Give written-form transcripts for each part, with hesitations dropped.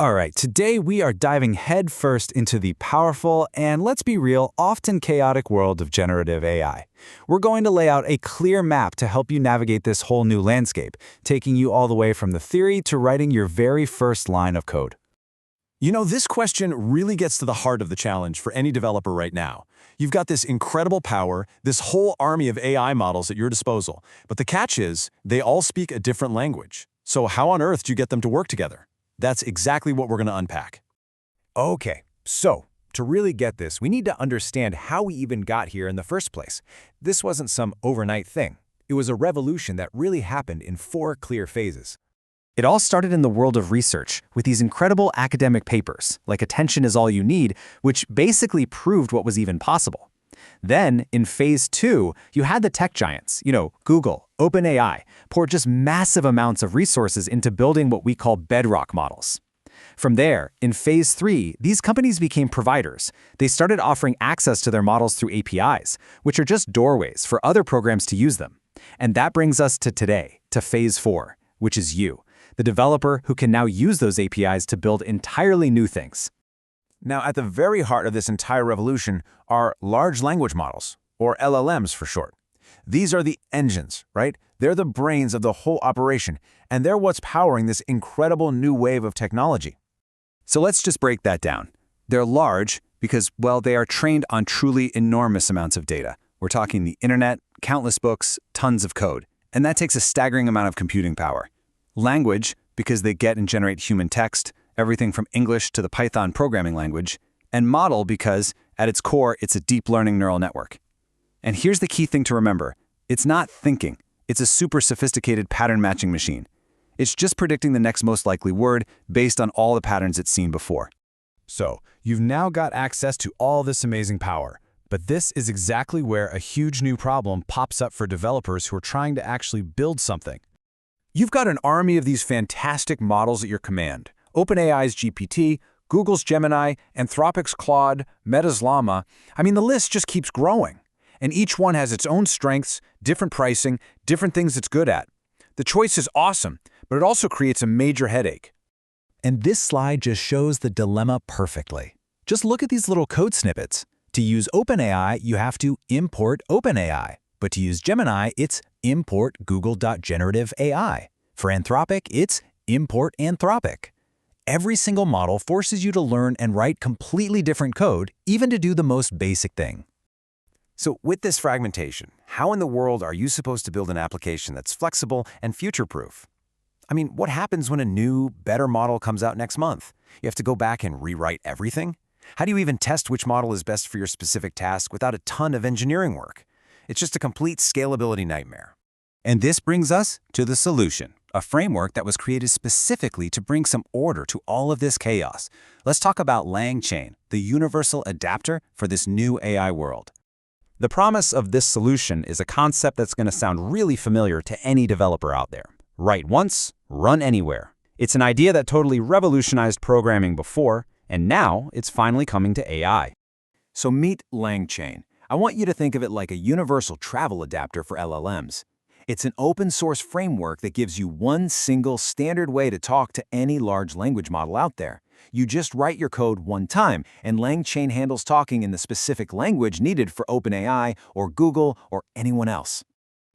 All right, today we are diving headfirst into the powerful and, let's be real, often chaotic world of generative AI. We're going to lay out a clear map to help you navigate this whole new landscape, taking you all the way from the theory to writing your very first line of code. You know, this question really gets to the heart of the challenge for any developer right now. You've got this incredible power, this whole army of AI models at your disposal, but the catch is they all speak a different language. So how on earth do you get them to work together? That's exactly what we're going to unpack. Okay, so to really get this, we need to understand how we even got here in the first place. This wasn't some overnight thing. It was a revolution that really happened in 4 clear phases. It all started in the world of research with these incredible academic papers, like Attention is All You Need, which basically proved what was even possible. Then, in phase 2, you had the tech giants, Google, OpenAI, pour just massive amounts of resources into building what we call bedrock models. From there, in phase 3, these companies became providers. They started offering access to their models through APIs, which are just doorways for other programs to use them. And that brings us to today, to phase 4, which is you, the developer who can now use those APIs to build entirely new things. Now, at the very heart of this entire revolution are large language models, or LLMs for short. These are the engines, right? They're the brains of the whole operation, and they're what's powering this incredible new wave of technology. So let's just break that down. They're large because, well, they are trained on truly enormous amounts of data. We're talking the internet, countless books, tons of code, and that takes a staggering amount of computing power. Language, because they get and generate human text, everything from English to the Python programming language, and model because, at its core, it's a deep learning neural network. And here's the key thing to remember. It's not thinking. It's a super sophisticated pattern matching machine. It's just predicting the next most likely word based on all the patterns it's seen before. So, you've now got access to all this amazing power. But this is exactly where a huge new problem pops up for developers who are trying to actually build something. You've got an army of these fantastic models at your command. OpenAI's GPT, Google's Gemini, Anthropic's Claude, Meta's Llama. I mean, the list just keeps growing. And each one has its own strengths, different pricing, different things it's good at. The choice is awesome, but it also creates a major headache. And this slide just shows the dilemma perfectly. Just look at these little code snippets. To use OpenAI, you have to import OpenAI. But to use Gemini, it's import Google.generative AI. For Anthropic, it's import Anthropic. Every single model forces you to learn and write completely different code, even to do the most basic thing. So with this fragmentation, how in the world are you supposed to build an application that's flexible and future-proof? I mean, what happens when a new, better model comes out next month? You have to go back and rewrite everything? How do you even test which model is best for your specific task without a ton of engineering work? It's just a complete scalability nightmare. And this brings us to the solution, a framework that was created specifically to bring some order to all of this chaos. Let's talk about LangChain, the universal adapter for this new AI world. The promise of this solution is a concept that's going to sound really familiar to any developer out there. Write once, run anywhere. It's an idea that totally revolutionized programming before, and now it's finally coming to AI. So meet LangChain. I want you to think of it like a universal travel adapter for LLMs. It's an open-source framework that gives you one single standard way to talk to any large language model out there. You just write your code one time, and LangChain handles talking in the specific language needed for OpenAI or Google or anyone else.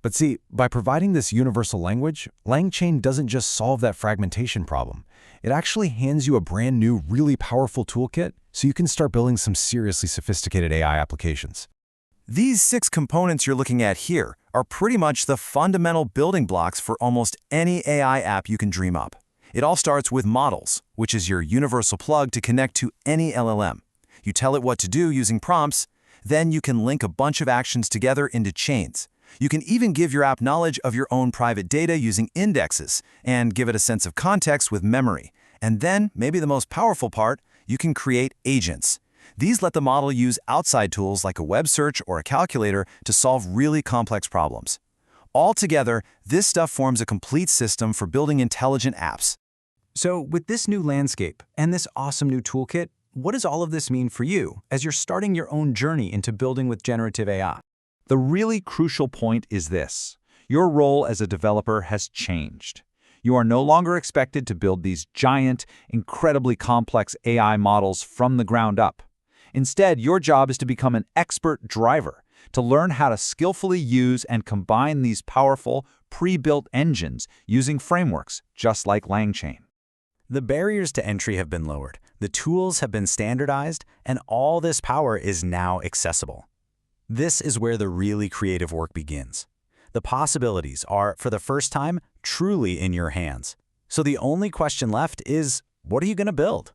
But see, by providing this universal language, LangChain doesn't just solve that fragmentation problem. It actually hands you a brand new, really powerful toolkit so you can start building some seriously sophisticated AI applications. These 6 components you're looking at here are pretty much the fundamental building blocks for almost any AI app you can dream up. It all starts with models, which is your universal plug to connect to any LLM. You tell it what to do using prompts, then you can link a bunch of actions together into chains. You can even give your app knowledge of your own private data using indexes and give it a sense of context with memory. And then, maybe the most powerful part, you can create agents. These let the model use outside tools like a web search or a calculator to solve really complex problems. Altogether, this stuff forms a complete system for building intelligent apps. So with this new landscape and this awesome new toolkit, what does all of this mean for you as you're starting your own journey into building with generative AI? The really crucial point is this. Your role as a developer has changed. You are no longer expected to build these giant, incredibly complex AI models from the ground up. Instead, your job is to become an expert driver, to learn how to skillfully use and combine these powerful, pre-built engines using frameworks just like LangChain. The barriers to entry have been lowered, the tools have been standardized, and all this power is now accessible. This is where the really creative work begins. The possibilities are, for the first time, truly in your hands. So the only question left is, what are you going to build?